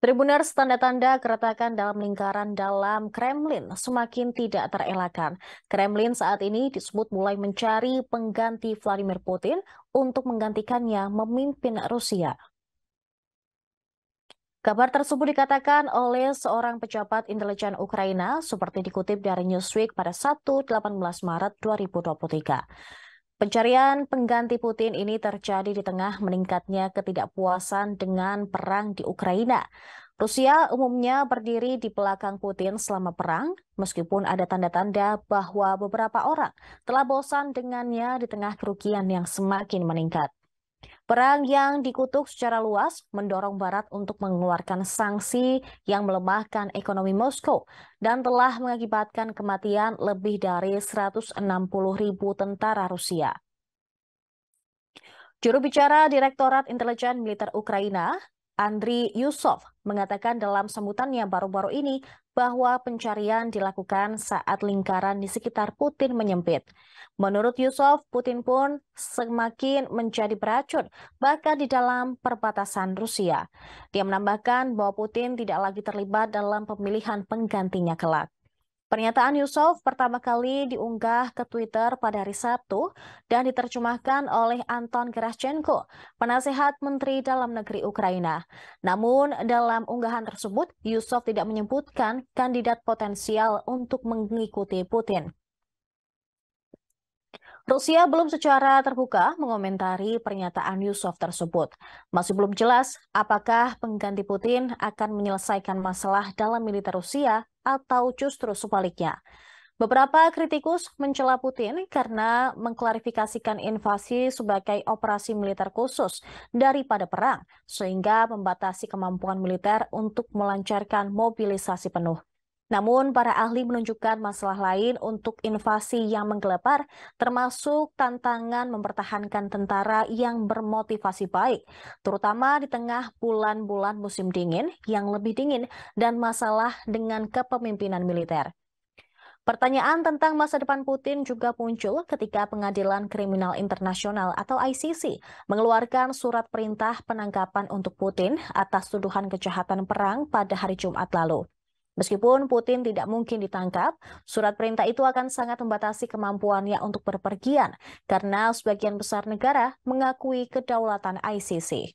Tribuners, tanda-tanda keretakan dalam lingkaran dalam Kremlin semakin tidak terelakkan. Kremlin saat ini disebut mulai mencari pengganti Vladimir Putin untuk menggantikannya memimpin Rusia. Kabar tersebut dikatakan oleh seorang pejabat intelijen Ukraina seperti dikutip dari Newsweek pada Sabtu 18 Maret 2023. Pencarian pengganti Putin ini terjadi di tengah meningkatnya ketidakpuasan dengan perang di Ukraina. Rusia umumnya berdiri di belakang Putin selama perang, meskipun ada tanda-tanda bahwa beberapa orang telah bosan dengannya di tengah kerugian yang semakin meningkat. Perang yang dikutuk secara luas mendorong Barat untuk mengeluarkan sanksi yang melemahkan ekonomi Moskow dan telah mengakibatkan kematian lebih dari 160.000 tentara Rusia. Juru bicara Direktorat Intelijen Militer Ukraina, Andriy Yusov, mengatakan dalam sambutannya baru-baru ini bahwa pencarian dilakukan saat lingkaran di sekitar Putin menyempit. Menurut Yusov, Putin pun semakin menjadi beracun, bahkan di dalam perbatasan Rusia. Dia menambahkan bahwa Putin tidak lagi terlibat dalam pemilihan penggantinya kelak. Pernyataan Yusov pertama kali diunggah ke Twitter pada hari Sabtu dan diterjemahkan oleh Anton Gerashchenko, penasehat Menteri Dalam Negeri Ukraina. Namun, dalam unggahan tersebut, Yusov tidak menyebutkan kandidat potensial untuk mengikuti Putin. Rusia belum secara terbuka mengomentari pernyataan Yusov tersebut. Masih belum jelas apakah pengganti Putin akan menyelesaikan masalah dalam militer Rusia atau justru sebaliknya. Beberapa kritikus mencela Putin karena mengklarifikasikan invasi sebagai operasi militer khusus daripada perang, sehingga membatasi kemampuan militer untuk melancarkan mobilisasi penuh. Namun, para ahli menunjukkan masalah lain untuk invasi yang menggelebar, termasuk tantangan mempertahankan tentara yang bermotivasi baik, terutama di tengah bulan-bulan musim dingin yang lebih dingin dan masalah dengan kepemimpinan militer. Pertanyaan tentang masa depan Putin juga muncul ketika Pengadilan Kriminal Internasional atau ICC mengeluarkan surat perintah penangkapan untuk Putin atas tuduhan kejahatan perang pada hari Jumat lalu. Meskipun Putin tidak mungkin ditangkap, surat perintah itu akan sangat membatasi kemampuannya untuk berpergian karena sebagian besar negara mengakui kedaulatan ICC.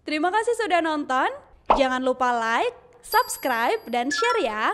Terima kasih sudah nonton. Jangan lupa like, subscribe, dan share ya.